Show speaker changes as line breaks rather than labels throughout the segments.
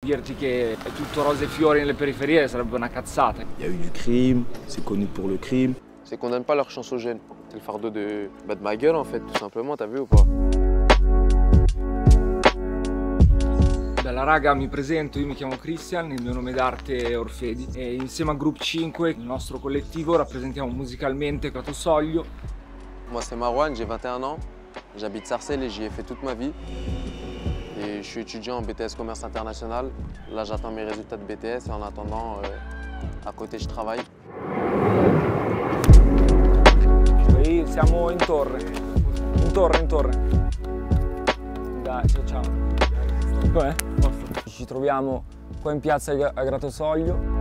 Dirti che è tutto rose e fiori nelle periferie sarebbe una cazzata.
Il y a eu du crime, c'est connu pour le crime.
C'est qu'on donne pas leur chance aux jeunes. C'est le fardeau de ma gueule en fait, tout simplement, t'as vu ou pas?
Bella raga, mi presento, io mi chiamo Christian, il mio nome d'arte è Orfedi e insieme a Group 5, il nostro collettivo, rappresentiamo musicalmente Gratosoglio.
Moi c'est Marwan, j'ai 21 ans, j'habite Sarcelles et j'y ai fait toute ma vie. Et je suis étudiant en BTS Commerce International. Là j'attends mes résultats de BTS et en attendant, à côté je travaille.
Qui siamo in torre. In torre. Dai, ciao. Com'è? Ci troviamo qua in piazza a Gratosoglio.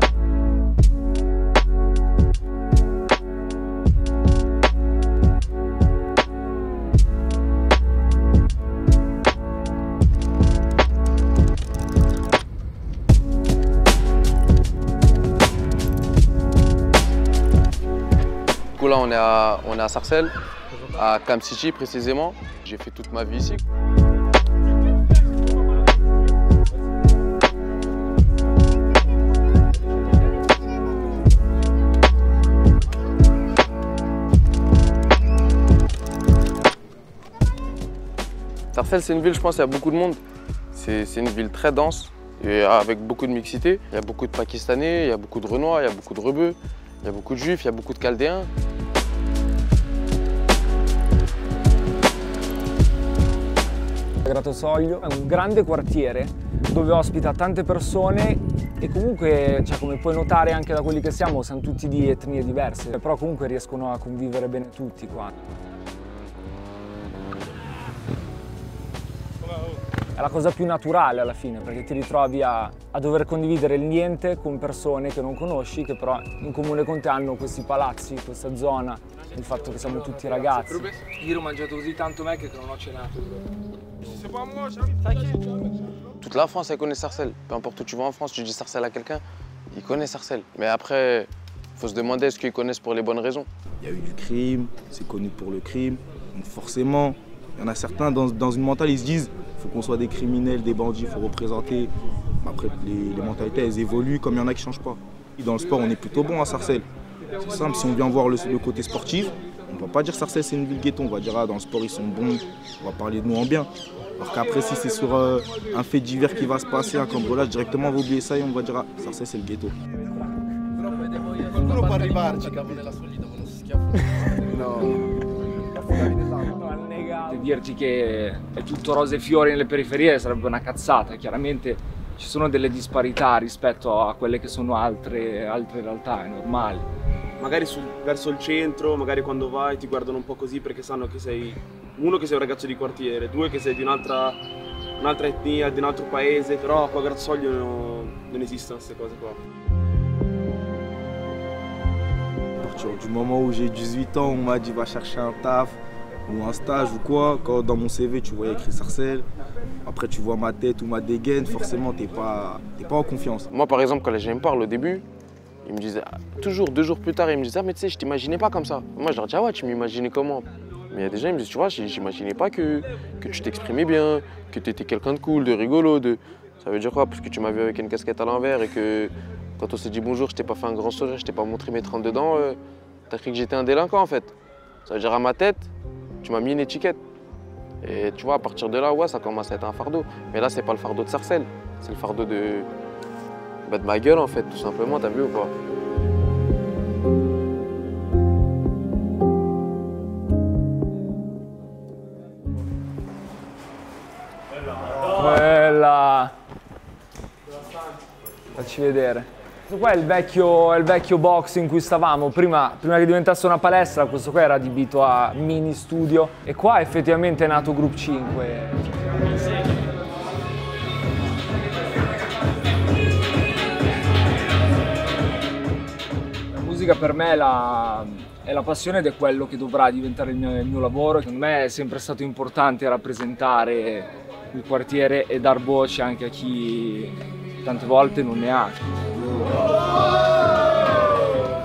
Du coup là on est à Sarcelles, à Camp City précisément. J'ai fait toute ma vie ici. Sarcelles c'est une ville, je pense, il y a beaucoup de monde. C'est une ville très dense et avec beaucoup de mixité. Il y a beaucoup de Pakistanais, il y a beaucoup de Renois, il y a beaucoup de Rebeux, il y a beaucoup de Juifs, il y a beaucoup de Chaldéens.
Gratosoglio è un grande quartiere dove ospita tante persone e comunque, come puoi notare anche da quelli che siamo tutti di etnie diverse, però comunque riescono a convivere bene tutti qua. È la cosa più naturale alla fine, perché ti ritrovi a dover condividere il niente con persone che non conosci, che però in comune con te hanno questi palazzi, questa zona, il fatto che siamo tutti ragazzi. Ieri ho mangiato così tanto Mac che non ho cenato.
Toute la France, elle connaît Sarcelles. Peu importe où tu vas en France, tu dis Sarcelles à quelqu'un, il connaît Sarcelles. Mais après, il faut se demander est-ce qu'ils connaissent pour les bonnes raisons.
Il y a eu du crime, c'est connu pour le crime. Donc forcément, il y en a certains dans une mentale, ils se disent il faut qu'on soit des criminels, des bandits, il faut représenter. Après, les mentalités, elles évoluent comme il y en a qui ne changent pas. Dans le sport, on est plutôt bon à Sarcelles. C'est simple, si on vient voir le côté sportif, on ne va pas dire Sarcelles c'est une ville ghetto, on va dire dans le sport ils sont bons, on va parler de nous en bien. Alors qu'après si c'est sur un fait divers qui va se passer, un cambriolage, directement on va oublier ça et on va dire Sarcelles c'est le ghetto.
Dirti che è tutto rose e fiori nelle periferie sarebbe una cazzata, chiaramente ci sono delle disparità rispetto a quelle che sono altre realtà, è normale.
Magari verso il centro, magari quando vai ti guardano un po' così perché sanno che sei uno che sei un ragazzo di quartiere, due che sei di un'altra etnia, di un altro paese, però qua a Gratosoglio non esistono queste cose qua.
À partir du moment où j'ai 18 ans, on m'a dit va chercher un taf ou un stage ou quoi. Quand dans mon CV tu vois écrit Sarcelles, après tu vois ma tête ou ma dégaine, forcément t'es pas en confiance.
Moi par exemple quand les gens me parlent au début, ils me disaient, toujours 2 jours plus tard, ils me disaient ah mais tu sais je t'imaginais pas comme ça. Moi je leur dis ah ouais tu m'imaginais comment? Mais il y a des gens qui me disent tu vois j'imaginais pas que tu t'exprimais bien, que tu étais quelqu'un de cool, de rigolo, Ça veut dire quoi? Parce que tu m'as vu avec une casquette à l'envers et que quand on s'est dit bonjour je t'ai pas fait un grand sourire, je t'ai pas montré mes 32 dents, t'as cru que j'étais un délinquant en fait. Ça veut dire à ma tête, tu m'as mis une étiquette. Et tu vois, à partir de là, ouais, ça commence à être un fardeau. Mais là, c'est pas le fardeau de Sarcelles, c'est le fardeau de ma gueule, en fait, tout simplement, t'as vu ou pas?
Bella! Facci vedere. Questo qua è il vecchio box in cui stavamo, prima che diventasse una palestra, questo qua era adibito a mini studio e qua effettivamente è nato Group 5. La musica per me è la passione ed è quello che dovrà diventare il mio lavoro. Secondo me è sempre stato importante rappresentare il quartiere e dar voce anche a chi tante volte non ne ha.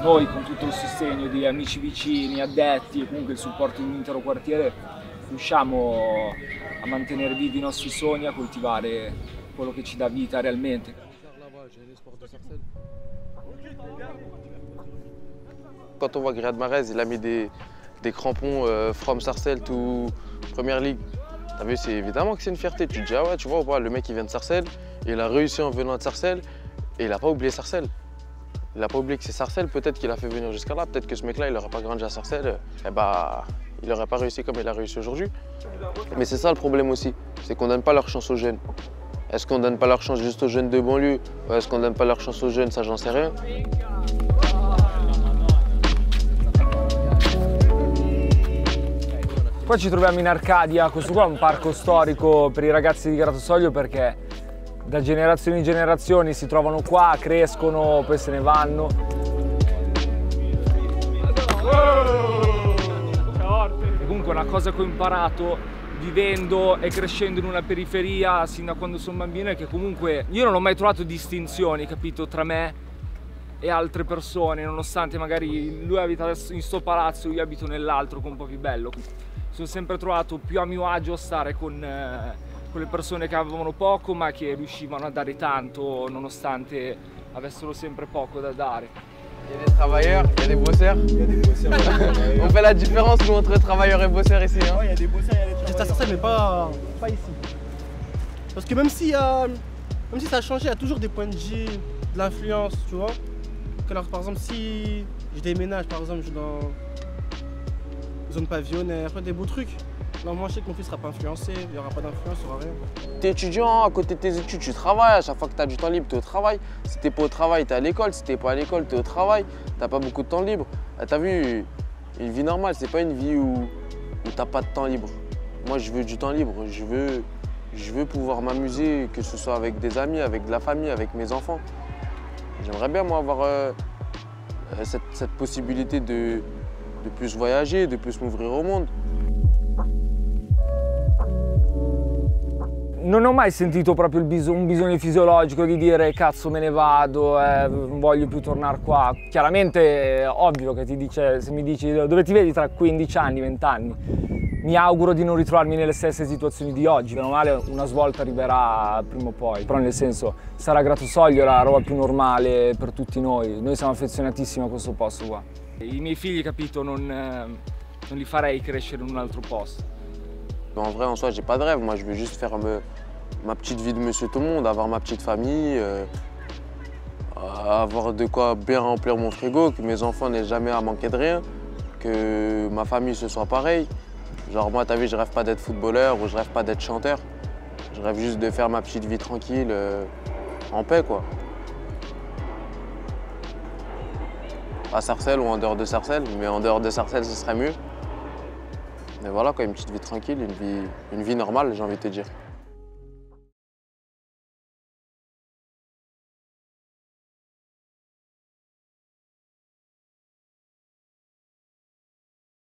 Noi con tutto il sostegno di amici vicini, addetti e comunque il supporto di un intero quartiere riusciamo a mantenere vivi i nostri sogni, a coltivare quello che ci dà vita realmente.
Quand on voit que Riyad Mahrez, il a mis des crampons from Sarcelles to Première Ligue, t'as vu, c'est évidemment que c'est une fierté. Tu te dis, ah ouais, tu vois, le mec il vient de Sarcelles, il a réussi en venant de Sarcelles et il n'a pas oublié Sarcelles. Il n'a pas oublié que c'est Sarcelles, peut-être qu'il a fait venir jusqu'à là, peut-être que ce mec-là, il n'aurait pas grandi à Sarcelles, et bah, il n'aurait pas réussi comme il a réussi aujourd'hui. Mais c'est ça le problème aussi, c'est qu'on ne donne pas leur chance aux jeunes. Est-ce qu'on ne donne pas leur chance juste aux jeunes de banlieue ou est-ce qu'on ne donne pas leur chance aux jeunes, ça j'en sais rien.
Poi ci troviamo in Arcadia, questo qua è un parco storico per i ragazzi di Gratosoglio perché da generazioni in generazioni si trovano qua, crescono, poi se ne vanno. E comunque una cosa che ho imparato vivendo e crescendo in una periferia sin da quando sono bambino è che comunque io non ho mai trovato distinzioni, capito, tra me e altre persone, nonostante magari lui abita in sto palazzo, io abito nell'altro che è un po' più bello. Sono sempre trovato più a mio agio a stare con le persone che avevano poco ma che riuscivano a dare tanto nonostante avessero sempre poco da dare.
Il y a des travailleurs, il y a des bosseurs. On fait la différence nous entre travailleurs et bosseurs ici. Hein.
Ouais, il y a des bosseurs, il y a des travailleurs. J'étais à Sarcelles mais pas ici. Parce que même si ça a changé, il y a toujours des points de G, de l'influence, tu vois. Alors, par exemple, si je déménage, par exemple, je suis dans zone pavillonnaire, des beaux trucs. Là, moi, je sais que mon fils ne sera pas influencé, il n'y aura pas d'influence, il n'y aura rien.
Tu es étudiant, à côté de tes études, tu travailles. À chaque fois que tu as du temps libre, tu es au travail. Si tu n'es pas au travail, tu es à l'école. Si tu n'es pas à l'école, tu es au travail. Tu n'as pas beaucoup de temps libre. Tu as vu, une vie normale, c'est pas une vie où tu n'as pas de temps libre. Moi, je veux du temps libre. Je veux pouvoir m'amuser, que ce soit avec des amis, avec de la famille, avec mes enfants. J'aimerais bien, moi, avoir cette possibilité de plus voyager, de plus m'ouvrir au monde.
Non ho mai sentito proprio un bisogno fisiologico di dire cazzo me ne vado, non voglio più tornare qua. Chiaramente è ovvio che ti dice, se mi dici dove ti vedi tra 15 anni, 20 anni, mi auguro di non ritrovarmi nelle stesse situazioni di oggi. Meno male una svolta arriverà prima o poi, però nel senso sarà Gratosoglio la roba più normale per tutti noi. Noi siamo affezionatissimi a questo posto qua. I miei figli, capito, non li farei crescere in un altro posto.
En vrai, en soi, j'ai pas de rêve. Moi, je veux juste faire ma petite vie de monsieur tout le monde, avoir ma petite famille, avoir de quoi bien remplir mon frigo, que mes enfants n'aient jamais à manquer de rien, que ma famille ce soit pareil. Genre moi, t'as vu, je rêve pas d'être footballeur ou je rêve pas d'être chanteur. Je rêve juste de faire ma petite vie tranquille, en paix, quoi. À Sarcelles ou en dehors de Sarcelles, mais en dehors de Sarcelles, ce serait mieux. Mais voilà, quoi, une petite vie tranquille, une vie normale, j'ai envie de te dire.